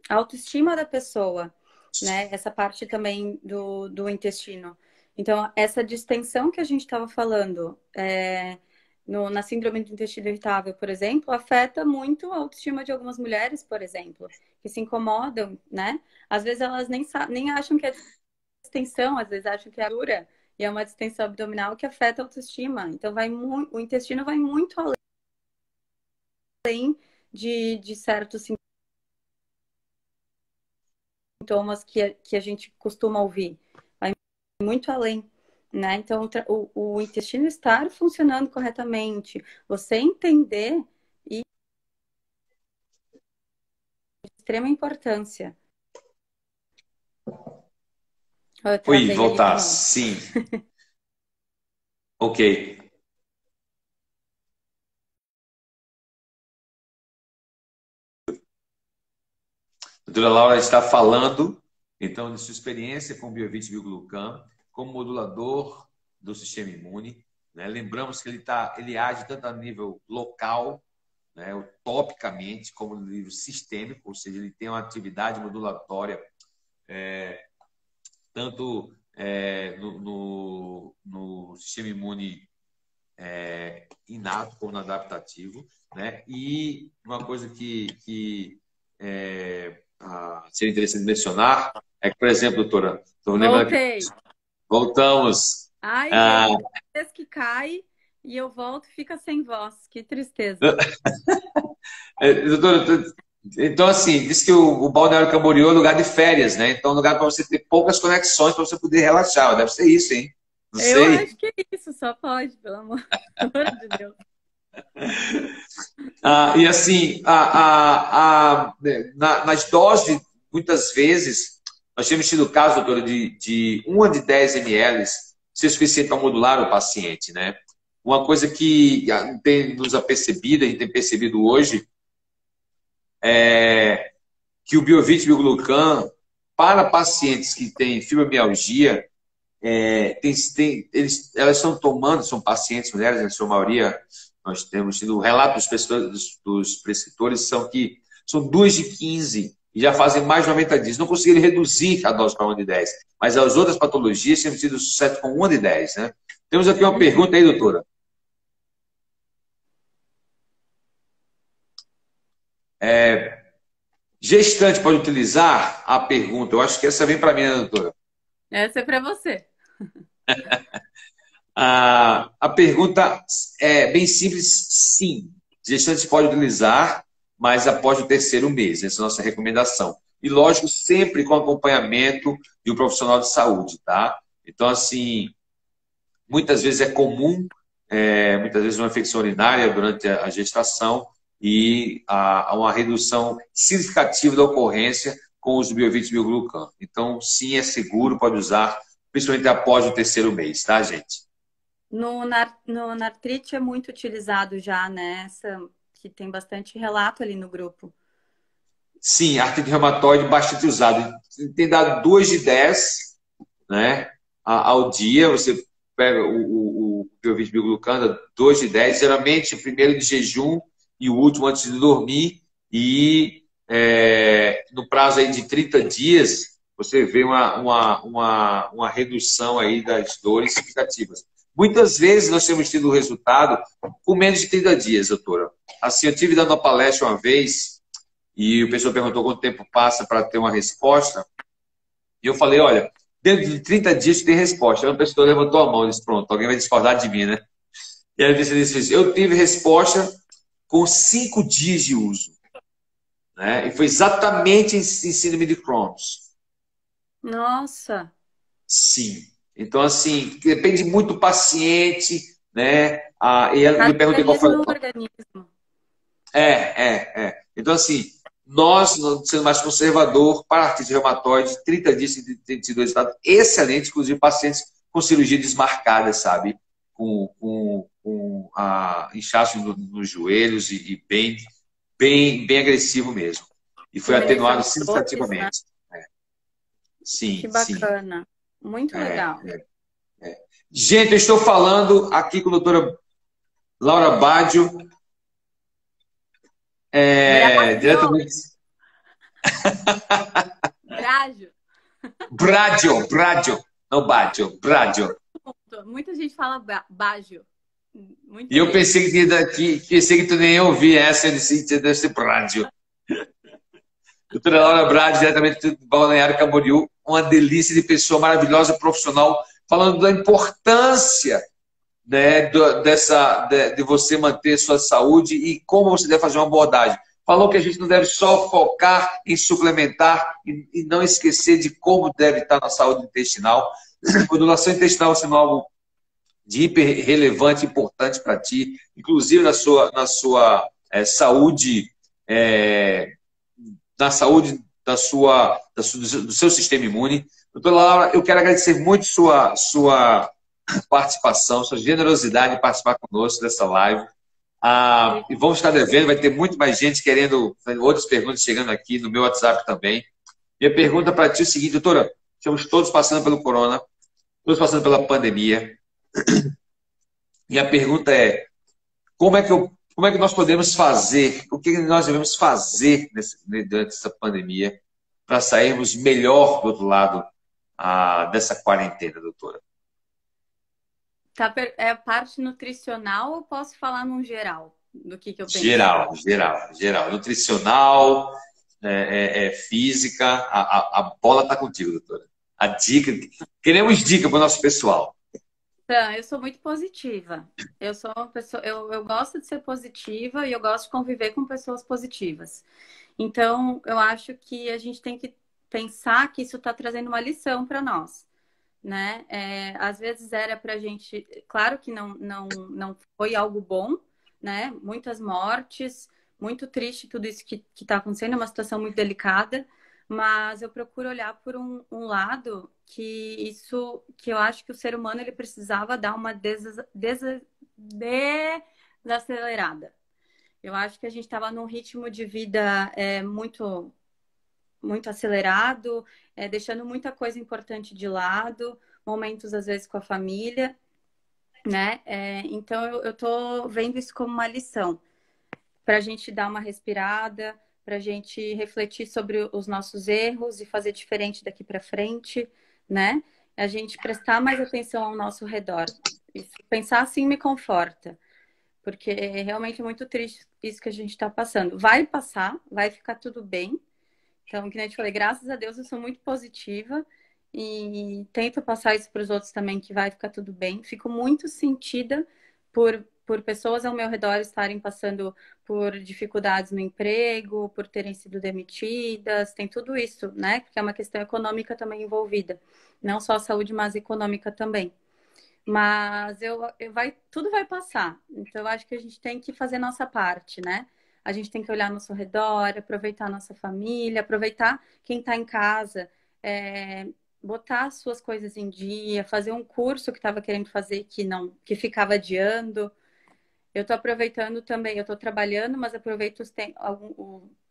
a autoestima da pessoa, né? Essa parte também do intestino. Então, essa distensão que a gente estava falando na síndrome do intestino irritável, por exemplo, afeta muito a autoestima de algumas mulheres, por exemplo, que se incomodam, né? Às vezes elas nem acham que é distensão, às vezes acham que é dura, e é uma distensão abdominal que afeta a autoestima. Então, o intestino vai muito além de certos sintomas que a gente costuma ouvir. Vai muito além, né? Então, o intestino estar funcionando corretamente, você entender e de extrema importância. Eu Oi, travei ali de voltar, novo. sim. Ok. A doutora Laura está falando, então, de sua experiência com o Biovit Biglucan como modulador do sistema imune, né? Lembramos que ele age tanto a nível local, né, topicamente, como no nível sistêmico, ou seja, ele tem uma atividade modulatória tanto no sistema imune inato como no adaptativo, né? E uma coisa que seria interessante mencionar é que, por exemplo, doutora, estou lembrando aqui, Voltei. voltamos. Ai, Ah, gente, toda vez que cai e eu volto, fica sem voz. Que tristeza. doutora, então, assim, diz que o Balneário Camboriú é lugar de férias, né? Então, é um lugar para você ter poucas conexões para você poder relaxar. Deve ser isso, hein? Não Eu sei. acho que é isso, só pode, pelo amor de Deus. E assim, nas doses, muitas vezes, nós temos tido caso, doutora, de 1 a de 10 ml ser suficiente para modular o paciente, né? Uma coisa que tem nos apercebido, a gente tem percebido hoje, é que o Biovit Biglucan, para pacientes que têm fibromialgia, elas estão tomando, são pacientes mulheres, na sua maioria, nós temos tido relatos dos prescritores, são que são 2 de 15 e já fazem mais de 90 dias. Não conseguiram reduzir a dose para 1 de 10, mas as outras patologias temos tido sucesso com 1 de 10, né? Temos aqui uma pergunta aí, doutora. Gestante pode utilizar? A pergunta, eu acho que essa vem para mim, né, doutora? Essa é para você. A pergunta é bem simples, sim. Gestante pode utilizar, mas após o terceiro mês. Essa é a nossa recomendação. E, lógico, sempre com acompanhamento de um profissional de saúde, tá? Então, assim, muitas vezes é comum, muitas vezes uma infecção urinária durante a gestação e há uma redução significativa da ocorrência com os Biovit Biglucan. Então, sim, é seguro, pode usar, principalmente após o terceiro mês, tá, gente? Na artrite é muito utilizado já, né? Que tem bastante relato ali no grupo. Sim, artrite reumatoide bastante usado. Tem dado 2 de 10, né, ao dia. Você pega o Biovit Biglucan, 2 de 10, geralmente o primeiro de jejum e o último antes de dormir. E no prazo aí de 30 dias, você vê uma redução aí das dores significativas. Muitas vezes nós temos tido o resultado com menos de 30 dias, doutora. Assim, eu tive dando uma palestra uma vez e o pessoal perguntou quanto tempo passa para ter uma resposta. E eu falei, olha, dentro de 30 dias tem resposta. Aí a pessoa levantou a mão e disse, pronto, alguém vai discordar de mim, né? E aí ele disse, eu tive resposta com 5 dias de uso. né? E foi exatamente em síndrome de Crohn's. Nossa, Sim. Então, assim, depende muito do paciente, né? E eu lhe cada perguntei qual organismo foi. é um organismo. Então, assim, nós, sendo mais conservador, para artrite reumatoide, 30 dias de 32 estados, excelente, inclusive pacientes com cirurgia desmarcada, sabe? Com inchaço nos joelhos e bem agressivo mesmo. E foi Diminuição atenuado de dores, né? significativamente. Que Sim, sim. bacana. Muito legal. Gente, eu estou falando aqui com a doutora Laura Baggio, Brasil! diretamente. Brasil! Braggio, não Baggio, Braggio. Muita gente fala Baggio. E Muita eu gente. pensei que tu nem ia ouvir essa, eu disse, deve ser Braggio. Doutora Laura Braggio, diretamente do Balneário Camboriú, uma delícia de pessoa maravilhosa, profissional, falando da importância, né, de você manter sua saúde e como você deve fazer uma abordagem. Falou que a gente não deve só focar em suplementar e não esquecer de como deve estar na saúde intestinal. Modulação intestinal sendo algo de hiper relevante, importante para ti, inclusive na sua saúde, é, na saúde do seu sistema imune. Doutora Laura, eu quero agradecer muito sua participação, sua generosidade de participar conosco dessa live. E vamos estar devendo, vai ter muito mais gente querendo, outras perguntas chegando aqui no meu WhatsApp também. Minha pergunta para ti é o seguinte, doutora, estamos todos passando pelo corona, todos passando pela pandemia, e a pergunta é, como é que nós podemos fazer, o que nós devemos fazer durante essa pandemia para sairmos melhor do outro lado dessa quarentena, doutora? É a parte nutricional ou posso falar num geral do que eu penso? Geral. Nutricional, física, a bola está contigo, doutora. A dica, queremos dica para o nosso pessoal. Então, eu sou muito positiva. Eu sou uma pessoa, eu gosto de ser positiva e eu gosto de conviver com pessoas positivas. Então, eu acho que a gente tem que pensar que isso está trazendo uma lição para nós, né? Às vezes era para a gente, claro que não foi algo bom, né? Muitas mortes, muito triste tudo isso que está acontecendo, é uma situação muito delicada, mas eu procuro olhar por um lado que eu acho que o ser humano ele precisava dar uma desacelerada. Eu acho que a gente estava num ritmo de vida muito acelerado, deixando muita coisa importante de lado, momentos às vezes com a família, né? Então eu tô vendo isso como uma lição para a gente dar uma respirada, para a gente refletir sobre os nossos erros e fazer diferente daqui para frente, né? A gente prestar mais atenção ao nosso redor. Isso, pensar assim me conforta, porque é realmente muito triste isso que a gente está passando. Vai passar, vai ficar tudo bem. Então, que nem eu te falei, graças a Deus eu sou muito positiva e tento passar isso para os outros também, que vai ficar tudo bem. Fico muito sentida por pessoas ao meu redor estarem passando por dificuldades no emprego, por terem sido demitidas, tem tudo isso, né? Porque é uma questão econômica também envolvida. Não só a saúde, mas econômica também. Mas tudo vai passar. Então, eu acho que a gente tem que fazer nossa parte, né? A gente tem que olhar ao nosso redor, aproveitar a nossa família, aproveitar quem está em casa, botar as suas coisas em dia, fazer um curso que estava querendo fazer que ficava adiando. Eu estou aproveitando também, eu estou trabalhando, mas aproveito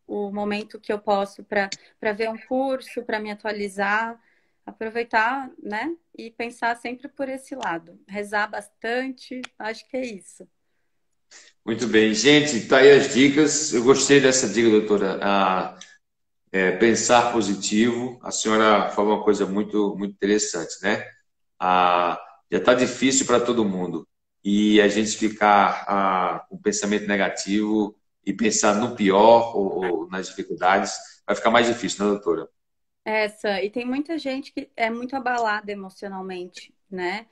o momento que eu posso para ver um curso, para me atualizar, aproveitar, né? E pensar sempre por esse lado. Rezar bastante, acho que é isso. Muito bem. Gente, tá aí as dicas. Eu gostei dessa dica, doutora. Pensar positivo. A senhora falou uma coisa muito, muito interessante, né? Já está difícil para todo mundo. E a gente ficar com pensamento negativo e pensar no pior ou nas dificuldades, vai ficar mais difícil, né, doutora? E tem muita gente que é muito abalada emocionalmente, né?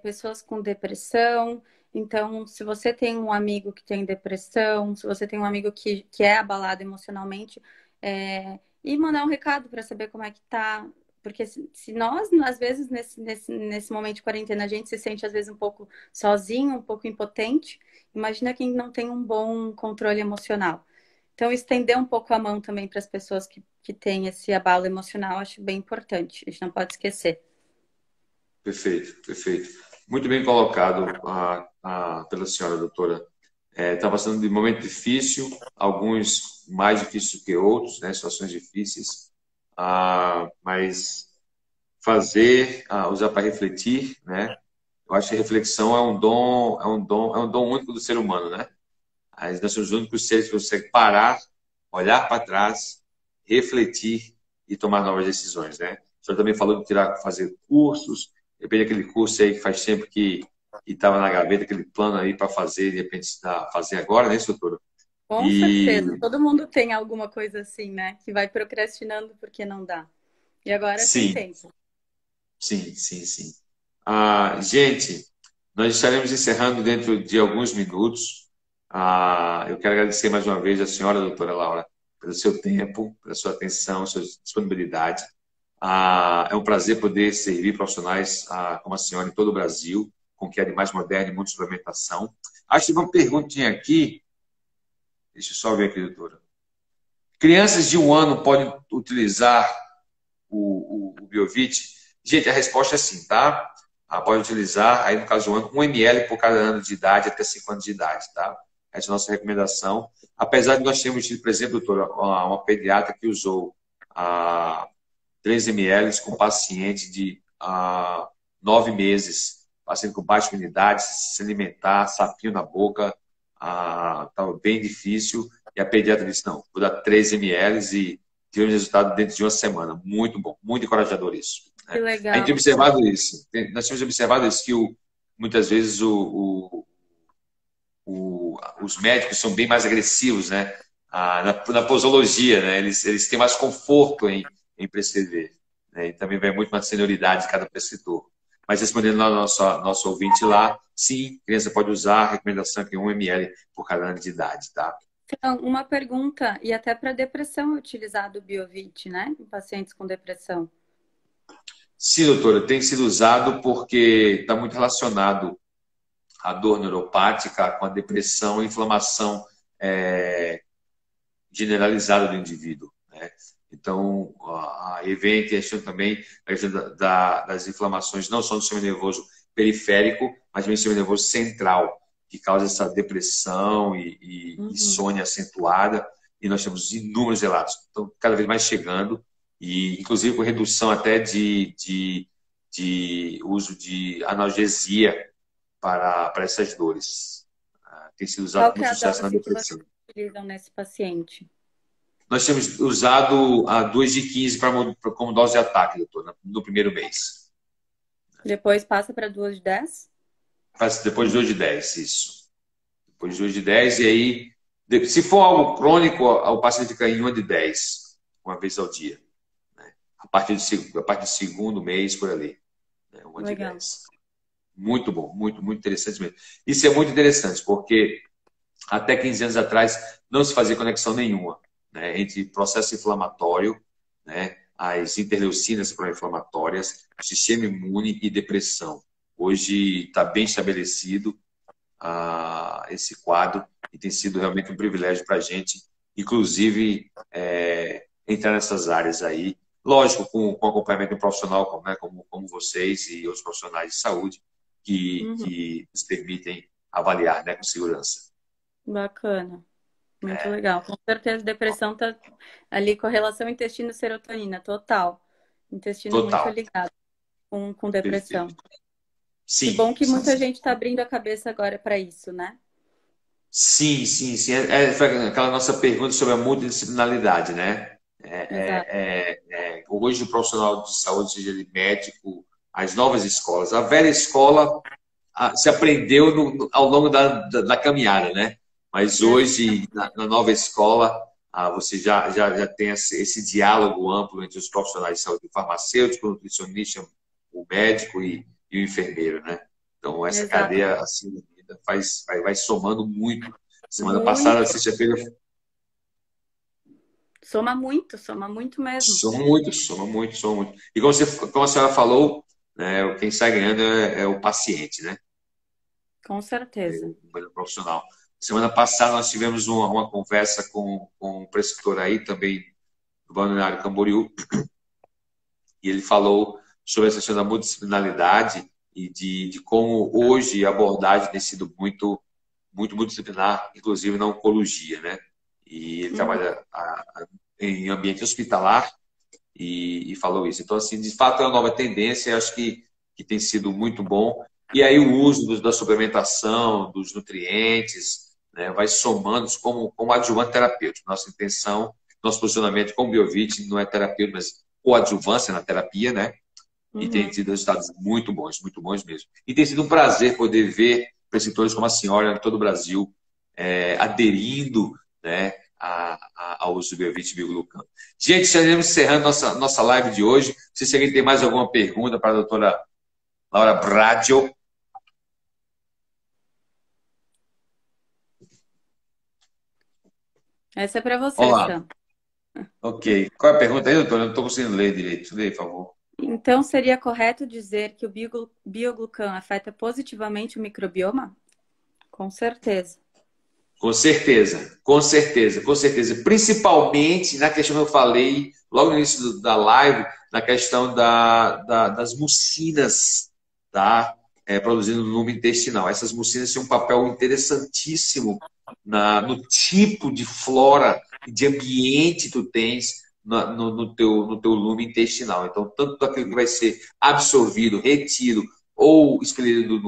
Pessoas com depressão, Então, se você tem um amigo que tem depressão, se você tem um amigo que é abalado emocionalmente, e mandar um recado para saber como é que tá. Porque se nós, às vezes, nesse momento de quarentena, a gente se sente, às vezes, um pouco sozinho, um pouco impotente, imagina quem não tem um bom controle emocional. Então, estender um pouco a mão também para as pessoas que têm esse abalo emocional, acho bem importante. A gente não pode esquecer. Perfeito, perfeito. Muito bem colocado pela senhora, doutora. Está passando de um momento difícil, alguns mais difíceis do que outros, né? Situações difíceis, mas usar para refletir, né? Eu acho que a reflexão é um dom único do ser humano, né? Nós somos os únicos seres que conseguem parar, olhar para trás, refletir e tomar novas decisões, né? O senhor também falou de fazer cursos, de repente aquele curso aí que faz tempo que estava na gaveta, aquele plano aí para fazer, de repente fazer agora, né, doutora? Com E certeza. Todo mundo tem alguma coisa assim, né? Que vai procrastinando porque não dá. E agora tem sim, tempo. sim, sim, sim. Gente, nós estaremos encerrando dentro de alguns minutos. Eu quero agradecer mais uma vez a senhora, doutora Laura, pelo seu tempo, pela sua atenção, sua disponibilidade. É um prazer poder servir profissionais como a senhora em todo o Brasil, com o que é de mais moderno e muita suplementação. Acho que tem uma perguntinha aqui. Deixa eu só ver aqui, doutora. Crianças de 1 ano podem utilizar o Biovit? Gente, a resposta é sim, tá? Pode utilizar, aí no caso de 1 ano, 1 ml por cada ano de idade até 5 anos de idade, tá? Essa é a nossa recomendação. Apesar de nós termos tido, por exemplo, doutora, uma pediatra que usou 3 ml com paciente de 9 meses, paciente com baixa imunidade, se alimentar, sapinho na boca, estava bem difícil. E a pediatra disse, não, vou dar 3 ml e tivemos resultado dentro de uma semana. Muito bom, muito encorajador isso. Que Né? A gente legal. tem observado isso. Nós temos observado isso, que muitas vezes os médicos são bem mais agressivos, né? Na posologia, né? Eles têm mais conforto em prescrever. Né? E também vai muito na senioridade de cada prescritor. Mas respondendo ao nosso ouvinte lá, sim, criança pode usar, a recomendação é que 1 ml por cada ano de idade, tá? Então, uma pergunta, e até para depressão é utilizado o Biovit, né? Em pacientes com depressão. Sim, doutora, tem sido usado porque está muito relacionado a dor neuropática com a depressão e inflamação generalizada do indivíduo. Né? Então, e vem a questão também a questão das inflamações, não só do sistema nervoso periférico, mas também do sistema nervoso central, que causa essa depressão e insônia acentuada. E nós temos inúmeros relatos. Então, cada vez mais chegando, e inclusive com redução até de uso de analgesia para essas dores. Tem sido usado Qual com que é muito a sucesso na dose que depressão. vocês utilizam nesse paciente? Nós temos usado a 2 de 15 como dose de ataque, doutor, no primeiro mês. Depois passa para 2 de 10? Depois de 2 de 10, isso. Depois de 2 de 10, e aí, se for algo crônico, o paciente fica em 1 de 10, uma vez ao dia. Né? A partir do segundo mês, por ali. Né? 1 de Legal. 10. Muito bom, muito, muito interessante mesmo. Isso é muito interessante, porque até 15 anos atrás não se fazia conexão nenhuma, né, entre processo inflamatório, né, as interleucinas pró-inflamatórias, sistema imune e depressão. Hoje está bem estabelecido esse quadro e tem sido realmente um privilégio para a gente, inclusive, entrar nessas áreas aí. Lógico, com acompanhamento de um profissional como vocês e outros profissionais de saúde que nos permitem avaliar, né, com segurança. Bacana. Muito legal. Com certeza, depressão está ali com relação intestino-serotonina, total. Intestino muito Total. ligado com depressão. Perfeito. Que bom Sim, que sim, muita sim. gente está abrindo a cabeça agora para isso, né? Sim, sim, sim. Foi aquela nossa pergunta sobre a multidisciplinaridade, né? Exato. Hoje o profissional de saúde, seja ele médico, as novas escolas. A velha escola se aprendeu ao longo da caminhada, né? Mas hoje, na nova escola, você já tem esse diálogo amplo entre os profissionais de saúde, o farmacêutico, o nutricionista, o médico e o enfermeiro, né? Então, essa Exato. cadeia assim vai somando muito. Semana passada, Muito. sexta-feira, Soma muito mesmo. soma muito, soma muito, soma muito. E como a senhora falou, né, quem sai ganhando é o paciente, né? Com certeza. O melhor profissional. Semana passada nós tivemos uma conversa com um preceptor aí também do Balneário Camboriú, e ele falou sobre essa questão da multidisciplinaridade e de como hoje a abordagem tem sido muito multidisciplinar, inclusive na oncologia, né? E ele trabalha em ambiente hospitalar e falou isso. Então, assim, de fato é uma nova tendência, acho que tem sido muito bom. E aí o uso da suplementação, dos nutrientes, né, vai somando como adjuvante terapêutico. Nossa intenção, nosso posicionamento com o Biovit não é terapêutico, mas coadjuvância na terapia, né? E tem Uhum. tido resultados muito bons mesmo. E tem sido um prazer poder ver preceptores como a senhora em todo o Brasil aderindo, né, ao uso do Biovit e Biglucan. Gente, estaremos encerrando nossa live de hoje. Se alguém tem mais alguma pergunta para a doutora Laura Bradio. Essa é para você, Olá. Sam. Ok. Qual é a pergunta aí, doutora? Eu não estou conseguindo ler direito. Lê, por favor. Então, seria correto dizer que o bioglucan afeta positivamente o microbioma? Com certeza. Com certeza, com certeza, com certeza. Principalmente na questão que eu falei logo no início da live, na questão das mucinas, tá? Produzindo no lume intestinal. Essas mucinas têm um papel interessantíssimo no tipo de flora e de ambiente que tu tens no teu lume intestinal. Então, tanto daquilo que vai ser absorvido, retido ou expelido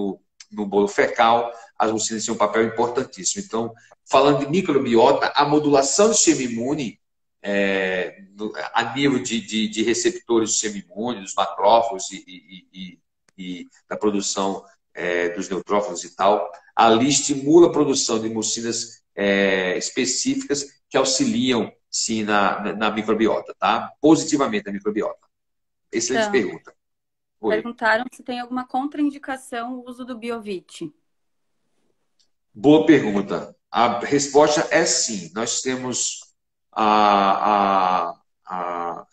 no bolo fecal, as mucinas têm um papel importantíssimo. Então, falando de microbiota, a modulação do sistema imune, a nível de receptores do sistema imune, dos macrófagos e da produção dos neutrófilos e tal, ali estimula a produção de mucinas específicas que auxiliam, sim, na microbiota, tá? Positivamente na microbiota. Excelente Então, pergunta. Oi. perguntaram se tem alguma contraindicação o uso do Biovit. Boa pergunta. A resposta é sim. Nós temos a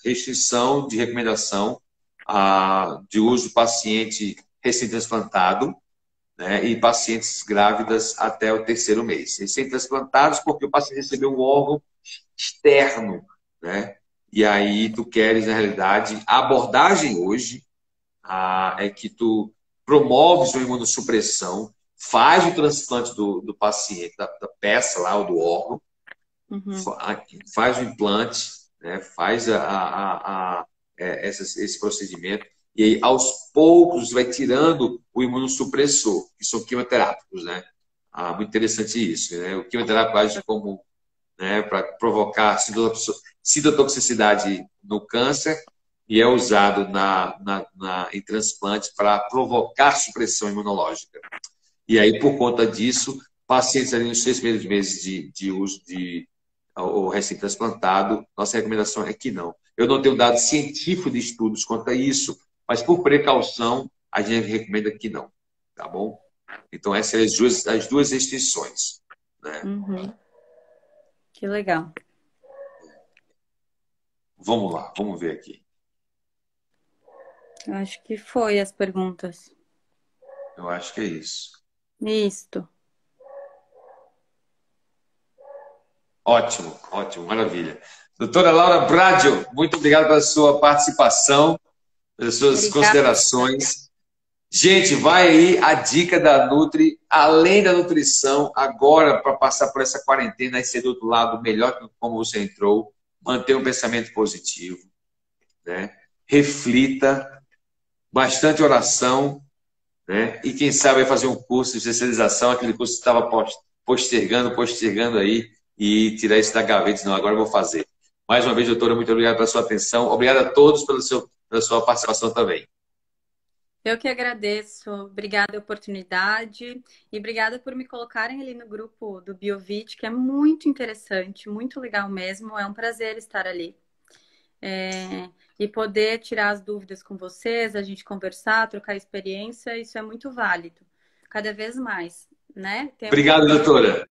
restrição de recomendação de uso do paciente recém-transplantado, né, e pacientes grávidas até o terceiro mês. Recém-transplantados porque o paciente recebeu um órgão externo, né? E aí tu queres, na realidade, a abordagem hoje é que tu promoves uma imunossupressão, faz o transplante do paciente, da peça lá, ou do órgão, Uhum. faz o implante, né, faz esse procedimento, e aí, aos poucos, vai tirando o imunossupressor, que são quimioterápicos, né? Muito interessante isso, né? O quimioterápico age como, né, para provocar citotoxicidade no câncer e é usado em transplante para provocar supressão imunológica. E aí, por conta disso, pacientes ali nos 6 primeiros meses de uso de o recém-transplantado, nossa recomendação é que não. Eu não tenho dado científico de estudos quanto a isso, mas por precaução, a gente recomenda que não. Tá bom? Então, essas são as duas restrições. Né? Uhum. Que legal. Vamos lá, vamos ver aqui. Eu acho que foi as perguntas. Eu acho que é isso. Isto. Ótimo, ótimo, maravilha. Doutora Laura Bradio, muito obrigado pela sua participação, pelas suas Obrigada. considerações. Gente, vai aí a dica da Nutri, além da nutrição, agora para passar por essa quarentena e ser do outro lado melhor que como você entrou, manter um pensamento positivo, né? Reflita, bastante oração, né? E quem sabe vai fazer um curso de especialização, aquele curso que estava postergando aí, e tirar isso da gaveta, não, agora eu vou fazer. Mais uma vez, doutora, muito obrigado pela sua atenção. Obrigado a todos pela sua participação também. Eu que agradeço. Obrigada a oportunidade e obrigada por me colocarem ali no grupo do Biovit, que é muito interessante, muito legal mesmo. É um prazer estar ali. E poder tirar as dúvidas com vocês, a gente conversar, trocar experiência, isso é muito válido, cada vez mais. né? Obrigado, doutora.